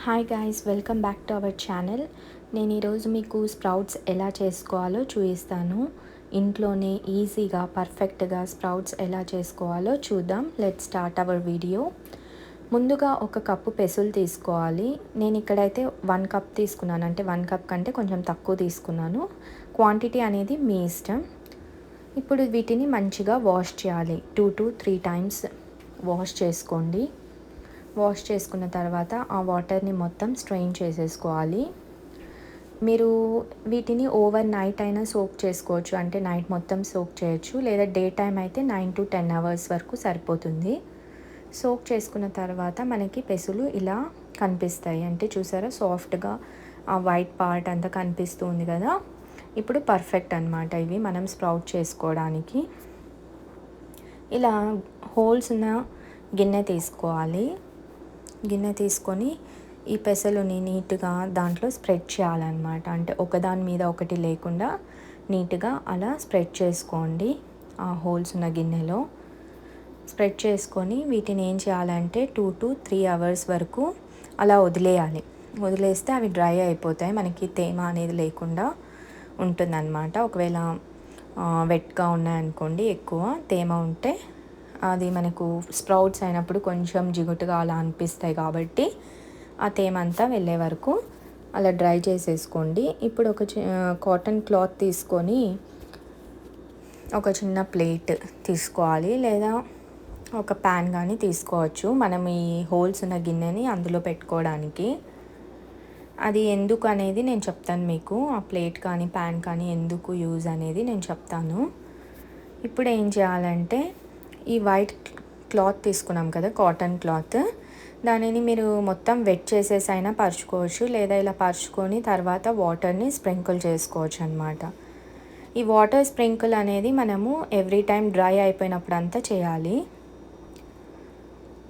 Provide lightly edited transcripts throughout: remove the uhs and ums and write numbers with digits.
Hi guys, welcome back to our channel. నేను ఈరోజు మీకు స్ప్రౌట్స్ ఎలా చేసుకోవాలో చూపిస్తాను. ఇంట్లోనే ఈజీగా పర్ఫెక్ట్గా స్ప్రౌట్స్ ఎలా చేసుకోవాలో చూద్దాం. Let's start our video. ముందుగా ఒక కప్పు పెసులు తీసుకోవాలి. నేను ఇక్కడైతే 1 కప్ తీసుకున్నాను, అంటే 1 కప్ కంటే కొంచెం తక్కువ తీసుకున్నాను. క్వాంటిటీ అనేది మీ ఇష్టం. ఇప్పుడు వీటిని మంచిగా వాష్ చేయాలి. 2 to 3 టైమ్స్ వాష్ చేసుకోండి. వాష్ చేసుకున్న తర్వాత ఆ వాటర్ని మొత్తం స్ట్రెయిన్ చేసేసుకోవాలి. మీరు వీటిని ఓవర్ నైట్ అయినా సోక్ చేసుకోవచ్చు, అంటే నైట్ మొత్తం సోక్ చేయొచ్చు, లేదా డే టైం అయితే 9 to 10 అవర్స్ వరకు సరిపోతుంది. సోక్ చేసుకున్న తర్వాత మనకి పెసులు ఇలా కనిపిస్తాయి, అంటే చూసారా సాఫ్ట్గా ఆ వైట్ పార్ట్ అంతా కనిపిస్తుంది కదా. ఇప్పుడు పర్ఫెక్ట్ అనమాట ఇవి మనం స్ప్రౌట్ చేసుకోవడానికి. ఇలా హోల్స్ ఉన్న గిన్నె తీసుకోవాలి. గిన్నె తీసుకొని ఈ పెసలుని నీట్గా దాంట్లో స్ప్రెడ్ చేయాలన్నమాట. అంటే ఒకదాని మీద ఒకటి లేకుండా నీట్గా అలా స్ప్రెడ్ చేసుకోండి. ఆ హోల్స్ ఉన్న గిన్నెలో స్ప్రెడ్ చేసుకొని వీటిని ఏం చేయాలంటే 2 to 3 అవర్స్ వరకు అలా వదిలేయాలి. వదిలేస్తే అవి డ్రై అయిపోతాయి, మనకి తేమ అనేది లేకుండా ఉంటుందన్నమాట. ఒకవేళ వెట్గా ఉన్నాయనుకోండి, ఎక్కువ తేమ ఉంటే అది మనకు స్ప్రౌట్స్ అయినప్పుడు కొంచెం జిగుటుగా అలా అనిపిస్తాయి, కాబట్టి ఆ తేమ అంతా వెళ్ళే వరకు అలా డ్రై చేసేసుకోండి. ఇప్పుడు ఒక కాటన్ క్లాత్ తీసుకొని ఒక చిన్న ప్లేట్ తీసుకోవాలి, లేదా ఒక ప్యాన్ కానీ తీసుకోవచ్చు. మనం ఈ హోల్స్ ఉన్న గిన్నెని అందులో పెట్టుకోవడానికి. అది ఎందుకు అనేది నేను చెప్తాను మీకు. ఆ ప్లేట్ కానీ ప్యాన్ కానీ ఎందుకు యూజ్ అనేది నేను చెప్తాను. ఇప్పుడు ఏం చేయాలంటే ఈ వైట్ క్లాత్ తీసుకున్నాం కదా, కాటన్ క్లాత్, దానిని మీరు మొత్తం వెట్ చేసేసి అయినా పరుచుకోవచ్చు, లేదా ఇలా పరుచుకొని తర్వాత వాటర్ని స్ప్రింకిల్ చేసుకోవచ్చు అనమాట. ఈ వాటర్ స్ప్రింకిల్ అనేది మనము ఎవ్రీ టైం డ్రై అయిపోయినప్పుడు అంతా చేయాలి.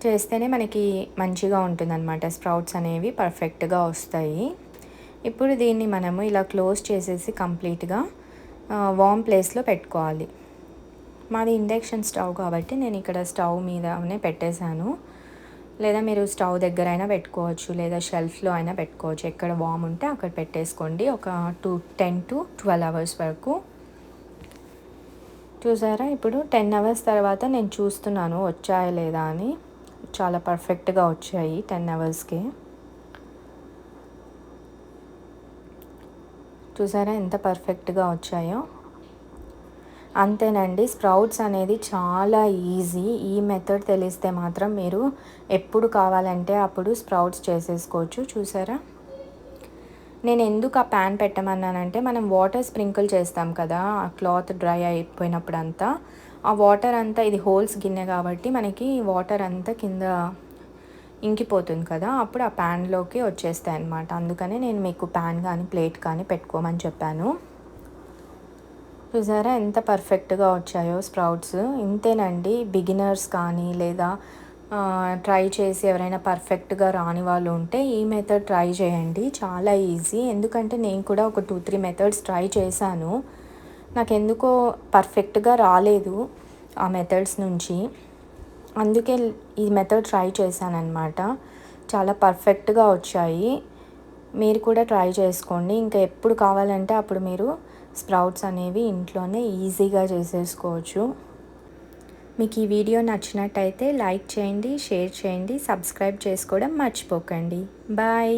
చేస్తేనే మనకి మంచిగా ఉంటుందన్నమాట, స్ప్రౌట్స్ అనేవి పర్ఫెక్ట్గా వస్తాయి. ఇప్పుడు దీన్ని మనము ఇలా క్లోజ్ చేసేసి కంప్లీట్గా వార్మ్ ప్లేస్లో పెట్టుకోవాలి. మాది ఇండక్షన్ స్టవ్ కాబట్టి నేను ఇక్కడ స్టవ్ మీదనే పెట్టేశాను, లేదా మీరు స్టవ్ దగ్గర అయినా పెట్టుకోవచ్చు, లేదా షెల్ఫ్లో అయినా పెట్టుకోవచ్చు. ఎక్కడ వామ్ ఉంటే అక్కడ పెట్టేసుకోండి. ఒక 10 to 12 అవర్స్ వరకు. చూసారా, ఇప్పుడు 10 అవర్స్ తర్వాత నేను చూస్తున్నాను వచ్చాయా లేదా అని. చాలా పర్ఫెక్ట్గా వచ్చాయి 10 అవర్స్కి. చూసారా ఎంత పర్ఫెక్ట్గా వచ్చాయో. అంతేనండి, స్ప్రౌట్స్ అనేది చాలా ఈజీ. ఈ మెథడ్ తెలిస్తే మాత్రం మీరు ఎప్పుడు కావాలంటే అప్పుడు స్ప్రౌట్స్ చేసేసుకోవచ్చు. చూసారా, నేను ఎందుకు ఆ ప్యాన్ పెట్టమన్నానంటే మనం వాటర్ స్ప్రింకిల్ చేస్తాం కదా, ఆ క్లాత్ డ్రై అయిపోయినప్పుడు అంతా ఆ వాటర్ అంతా, ఇది హోల్స్ గిన్నె కాబట్టి మనకి వాటర్ అంతా కింద ఇంకిపోతుంది కదా, అప్పుడు ఆ ప్యాన్లోకి వచ్చేస్తాయి అన్నమాట. అందుకనే నేను మీకు ప్యాన్ కానీ ప్లేట్ కానీ పెట్టుకోమని చెప్పాను. చూసారా ఎంత పర్ఫెక్ట్గా వచ్చాయో స్ప్రౌట్స్. ఇంతేనండి, బిగినర్స్ కానీ లేదా ట్రై చేసి ఎవరైనా పర్ఫెక్ట్గా రాని వాళ్ళు ఉంటే ఈ మెథడ్ ట్రై చేయండి. చాలా ఈజీ. ఎందుకంటే నేను కూడా ఒక 2-3 మెథడ్స్ ట్రై చేశాను, నాకు ఎందుకో పర్ఫెక్ట్గా రాలేదు ఆ మెథడ్స్ నుంచి. అందుకే ఈ మెథడ్ ట్రై చేశాను అనమాట. చాలా పర్ఫెక్ట్గా వచ్చాయి. మీరు కూడా ట్రై చేసుకోండి. ఇంకా ఎప్పుడు కావాలంటే అప్పుడు మీరు స్ప్రౌట్స్ అనేవి ఇంట్లోనే ఈజీగా చేసేసుకోవచ్చు. మీకు ఈ వీడియో నచ్చినట్టయితే లైక్ చేయండి, షేర్ చేయండి, సబ్స్క్రైబ్ చేసుకోవడం మర్చిపోకండి. బాయ్.